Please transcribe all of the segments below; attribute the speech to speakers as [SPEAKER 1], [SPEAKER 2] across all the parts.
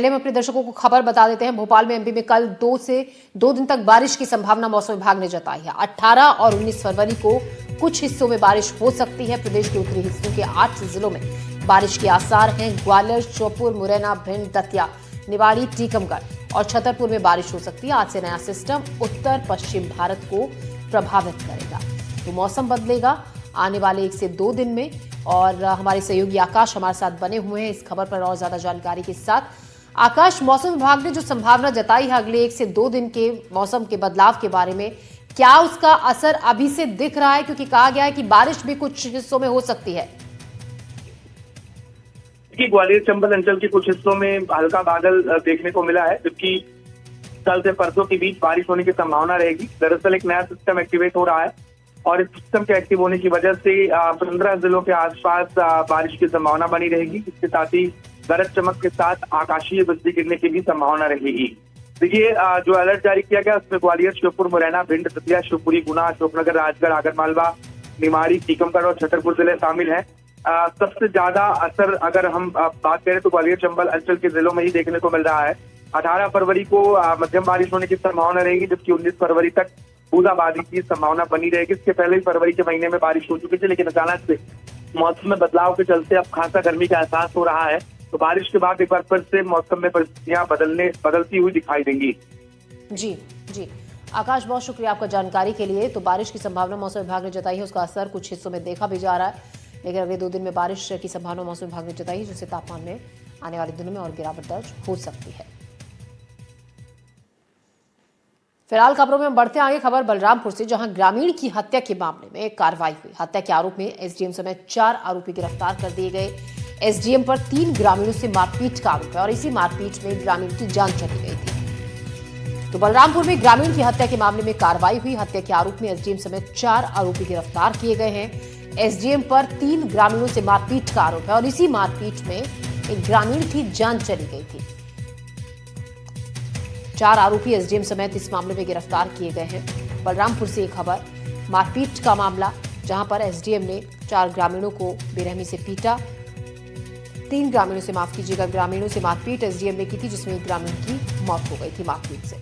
[SPEAKER 1] पहले हम अपने दर्शकों को खबर बता देते हैं। भोपाल में एमपी में कल 2 दिन तक बारिश की संभावना मौसम विभाग ने जताई है। 18 और 19 फरवरी को कुछ हिस्सों में बारिश हो सकती है। प्रदेश के उत्तरी हिस्सों के 8 जिलों में बारिश के आसार हैं। ग्वालियर, श्योपुर, मुरैना, भिंड, दतिया, निवाड़ी, टीकमगढ़ और छतरपुर में बारिश हो सकती है। आज से नया सिस्टम उत्तर पश्चिम भारत को प्रभावित करेगा, तो मौसम बदलेगा आने वाले 1 से 2 दिन में। और हमारे सहयोगी आकाश हमारे साथ बने हुए हैं इस खबर पर और ज्यादा जानकारी के साथ। आकाश, मौसम विभाग ने जो संभावना जताई है अगले 1 से 2 दिन के मौसम के बदलाव के बारे में, क्या उसका असर अभी से दिख रहा है? क्योंकि कहा गया है कि बारिश भी कुछ हिस्सों में हो सकती है।
[SPEAKER 2] ग्वालियर चंबल अंचल के कुछ हिस्सों में हल्का बादल देखने को मिला है, जबकि कल से परसों के बीच बारिश होने की संभावना रहेगी। दरअसल एक नया सिस्टम एक्टिवेट हो रहा है और इस सिस्टम के एक्टिव होने की वजह से 15 जिलों के आसपास बारिश की संभावना बनी रहेगी। इसके साथ ही गरज चमक के साथ आकाशीय बिजली गिरने की भी संभावना रहेगी। देखिए, जो अलर्ट जारी किया गया उसमें ग्वालियर, श्योपुर, मुरैना, भिंड, दतिया, शिवपुरी, गुना, अशोकनगर, राजगढ़, आगरमालवा, निवाड़ी, टीकमगढ़ और छतरपुर जिले शामिल हैं। सबसे ज्यादा असर अगर हम बात करें तो ग्वालियर चंबल अंचल के जिलों में ही देखने को मिल रहा है। 18 फरवरी को मध्यम बारिश होने की संभावना रहेगी, जबकि 19 फरवरी तक बूंदाबांदी की संभावना बनी रहेगी। इसके पहले ही फरवरी के महीने में बारिश हो चुकी थी, लेकिन अचानक से मौसम में बदलाव के चलते अब खासा गर्मी का एहसास हो रहा है। तो बारिश के बाद एक बार फिर से मौसम में परिस्थितियां बदलती हुई दिखाई देंगी।
[SPEAKER 1] जी जी आकाश, बहुत शुक्रिया आपका जानकारी के लिए। तो बारिश की संभावना मौसम विभाग ने जताई है, उसका असर कुछ हिस्सों में देखा भी जा रहा है, लेकिन अगले 2 दिन में बारिश की संभावना मौसम विभाग ने जताई है, जिससे तापमान में आने वाले दिनों में और गिरावट दर्ज हो सकती है। फिलहाल खबरों में हम बढ़ते आगे। खबर बलरामपुर से, जहां ग्रामीण की हत्या के मामले में कार्रवाई हुई। हत्या के आरोप में एसडीएम समेत 4 आरोपी गिरफ्तार कर दिए गए। एसडीएम पर 3 ग्रामीणों से मारपीट का आरोप है और इसी मारपीट में ग्रामीण की जान चली गई थी। तो बलरामपुर में ग्रामीण की हत्या के मामले में कार्रवाई हुई। हत्या के आरोप में एसडीएम समेत 4 आरोपी गिरफ्तार किए गए हैं। एसडीएम पर 3 ग्रामीणों से मारपीट का आरोप है और इसी मारपीट में एक ग्रामीण की जान चली गई थी। 4 आरोपी एसडीएम समेत इस मामले में गिरफ्तार किए गए हैं। बलरामपुर से एक खबर, मारपीट का मामला, जहां पर एसडीएम ने 4 ग्रामीणों को बेरहमी से पीटा। 3 ग्रामीणों से, माफ कीजिएगा, ग्रामीणों से मारपीट एसडीएम ने की थी, जिसमें एक ग्रामीण की मौत हो गई थी मारपीट से।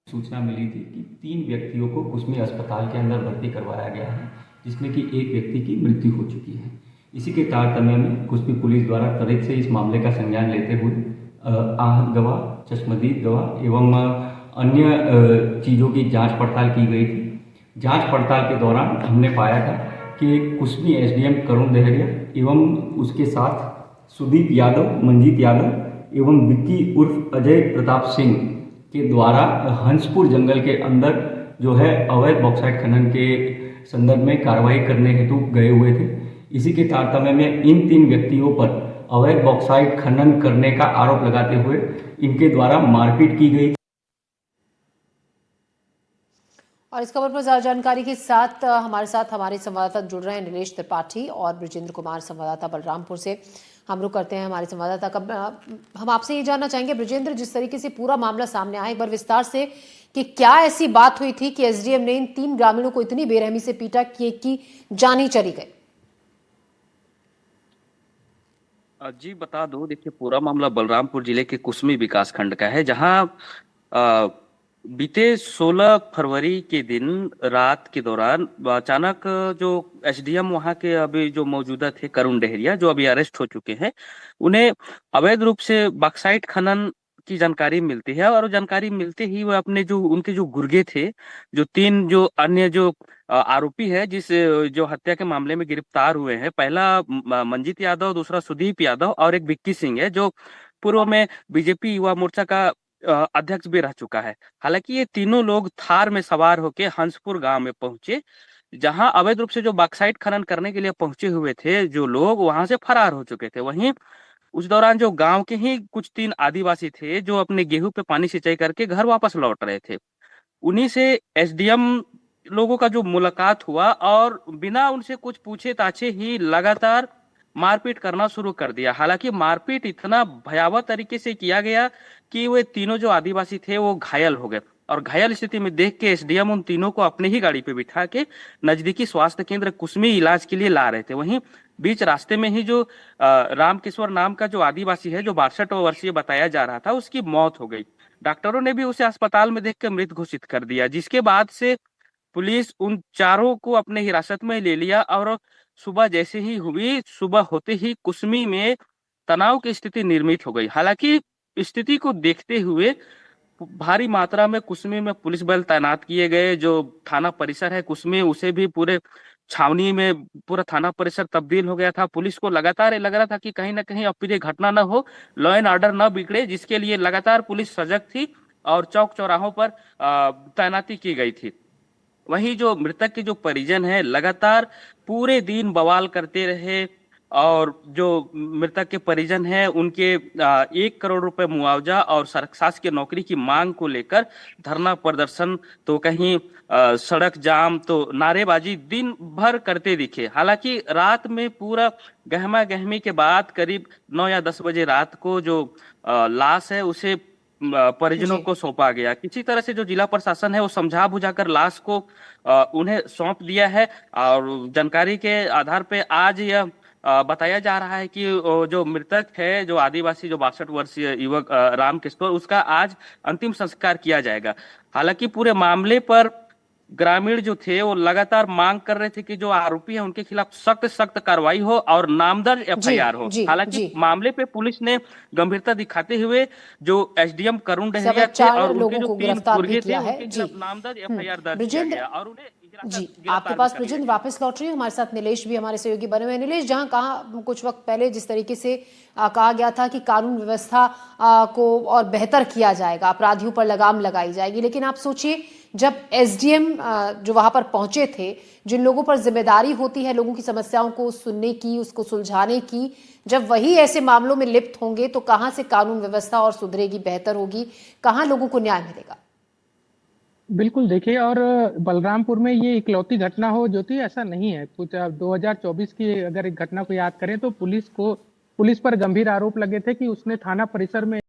[SPEAKER 3] सूचना मिली थी कि 3 व्यक्तियों को कुसमी अस्पताल के अंदर भर्ती करवाया गया है, जिसमें कि एक व्यक्ति की मृत्यु हो चुकी है। इसी के तारतम्य में कुसमी पुलिस द्वारा त्वरित से इस मामले का संज्ञान लेते हुए आहत गवाह, चश्मदीद गवाह एवं अन्य चीज़ों की जांच पड़ताल की गई थी। जांच पड़ताल के दौरान हमने पाया था कि कुसमी एसडीएम करुण देहरिया एवं उसके साथ सुदीप यादव, मंजीत यादव एवं विक्की उर्फ अजय प्रताप सिंह के द्वारा हंसपुर जंगल के अंदर जो है अवैध बॉक्साइट खनन के संदर्भ में कार्रवाई करने हेतु गए हुए थे। इसी के तारतम्य में इन 3 व्यक्तियों पर अवैध बॉक्साइट खनन करने का आरोप लगाते हुए इनके द्वारा मारपीट की गई।
[SPEAKER 1] और इस खबर पर ज्यादा जानकारी के साथ हमारे संवाददाता जुड़ रहे हैं नीलेश त्रिपाठी और ब्रजेंद्र कुमार, संवाददाता बलरामपुर से। हम रुक करते हैं हमारे संवाददाता का। हम आपसे ये जानना चाहेंगे ब्रजेंद्र, जिस तरीके से पूरा मामला सामने आया, एक बार विस्तार से कि क्या ऐसी बात हुई थी कि एसडीएम ने इन 3 ग्रामीणों को इतनी बेरहमी से पीटा कि जान ही चली गई।
[SPEAKER 4] जी बता दो, देखिए पूरा मामला बलरामपुर जिले के कुसमी विकास खंड का है, जहां बीते 16 फरवरी के दिन रात के दौरान अचानक जो एसडीएम वहां के अभी जो मौजूदा थे करुण डेहरिया, जो अभी अरेस्ट हो चुके हैं, उन्हें अवैध रूप से बॉक्साइट खनन की जानकारी मिलती है और जानकारी मिलते ही वो अपने जो उनके जो गुर्गे थे, जो 3 जो अन्य जो आरोपी है जो हत्या के मामले में गिरफ्तार हुए हैं, पहला मंजीत यादव, दूसरा सुदीप यादव और एक विक्की सिंह है, जो पूर्व में बीजेपी युवा मोर्चा का अध्यक्ष भी रह चुका है। हालांकि ये तीनों लोग थार में सवार होकर हंसपुर गांव में पहुंचे, जहां अवैध रूप से जो बॉक्साइट खनन करने के लिए पहुंचे हुए थे, जो लोग वहां से फरार हो चुके थे। वहीं उस दौरान जो गांव के ही कुछ 3 आदिवासी थे, जो अपने गेहूं पे पानी सिंचाई करके घर वापस लौट रहे थे, उन्हीं से एसडीएम लोगों का जो मुलाकात हुआ और बिना उनसे कुछ पूछे ताछे ही लगातार मारपीट करना शुरू कर दिया। हालांकि मारपीट इतना भयावह तरीके से किया गया कि वे तीनों जो आदिवासी थे वो घायल हो गए और घायल स्थिति में देख के एसडीएम उन तीनों को अपने ही गाड़ी पे बिठा के नजदीकी स्वास्थ्य केंद्र कुसमी इलाज के लिए ला रहे थे। वहीं बीच रास्ते में ही जो रामकिशोर नाम का जो आदिवासी है, जो 62 वर्षीय बताया जा रहा था, उसकी मौत हो गई। डॉक्टरों ने भी उसे अस्पताल में देख कर मृत घोषित कर दिया, जिसके बाद से पुलिस उन चारों को अपने हिरासत में ले लिया और सुबह जैसे ही हुई, सुबह होते ही कुसमी में तनाव की स्थिति निर्मित हो गई। हालांकि स्थिति को देखते हुए भारी मात्रा में कुसमी में पुलिस बल तैनात किए गए। जो थाना परिसर है कुसमी, उसे भी पूरे छावनी में पूरा थाना परिसर तब्दील हो गया था। पुलिस को लगातार लग रहा था कि कहीं ना कहीं अप्रिय घटना न हो, लॉ एंड ऑर्डर न बिगड़े, जिसके लिए लगातार पुलिस सजग थी और चौक चौराहों पर तैनाती की गई थी। वहीं जो मृतक के जो परिजन है लगातार पूरे दिन बवाल करते रहे और जो मृतक के परिजन हैं उनके 1 करोड़ रुपए मुआवजा और शासकीय नौकरी की मांग को लेकर धरना प्रदर्शन, तो कहीं सड़क जाम, तो नारेबाजी दिन भर करते दिखे। हालांकि रात में पूरा गहमा गहमी के बाद करीब 9 या 10 बजे रात को जो लाश है उसे परिजनों
[SPEAKER 1] जी।
[SPEAKER 4] को सौंपा गया। किसी तरह से जो जिला प्रशासन है वो समझा बुझाकर लाश को उन्हें सौंप दिया है और जानकारी के आधार पे आज यह बताया जा रहा है कि जो मृतक है, जो आदिवासी, जो 62 वर्षीय युवक रामकिशोर, उसका आज अंतिम संस्कार किया जाएगा। हालांकि पूरे मामले पर ग्रामीण जो थे वो लगातार मांग कर रहे थे कि जो आरोपी है उनके खिलाफ सख्त सख्त कार्रवाई हो और नामदर्ज एफआईआर हो।
[SPEAKER 1] जी
[SPEAKER 4] हालांकि
[SPEAKER 1] जी।
[SPEAKER 4] मामले पे पुलिस ने गंभीरता दिखाते हुए जो एसडीएम करुण
[SPEAKER 1] सब
[SPEAKER 4] डहरिया थे
[SPEAKER 1] 4
[SPEAKER 4] और उनके
[SPEAKER 1] लोगों
[SPEAKER 4] जो
[SPEAKER 1] को
[SPEAKER 4] 3
[SPEAKER 1] गिरफ्तार भी
[SPEAKER 4] गुर्गे थे
[SPEAKER 1] किया है।
[SPEAKER 4] उनके
[SPEAKER 1] जी।
[SPEAKER 4] खिलाफ नामदर्ज एफआईआर दर्ज किया
[SPEAKER 1] ब्रजेंद्र,
[SPEAKER 4] गया और उन्हें
[SPEAKER 1] जी,
[SPEAKER 4] गिरफ्तार
[SPEAKER 1] आपके
[SPEAKER 4] भी
[SPEAKER 1] पास
[SPEAKER 4] कर लिया
[SPEAKER 1] ब्रजेंद्र
[SPEAKER 4] गया।
[SPEAKER 1] वापस लौट रही है। हमारे साथ नीलेश भी हमारे सहयोगी बने हुए हैं। नीलेश, जहां कहा कुछ वक्त पहले जिस तरीके से कहा गया था कि कानून व्यवस्था को और बेहतर किया जाएगा, अपराधियों पर लगाम लगाई जाएगी, लेकिन आप सोचिए जब एसडीएम जो वहां पर पहुंचे थे, जिन लोगों पर जिम्मेदारी होती है लोगों की समस्याओं को सुनने की, उसको सुलझाने की, जब वही ऐसे मामलों में लिप्त होंगे तो कहां से कानून व्यवस्था और सुधरेगी, बेहतर होगी, कहां लोगों को न्याय मिलेगा?
[SPEAKER 5] बिल्कुल देखिए, और बलरामपुर में ये इकलौती घटना हो जो थी ऐसा नहीं है। कुछ 2024 की अगर एक घटना को याद करें तो पुलिस पर गंभीर आरोप लगे थे कि उसने थाना परिसर में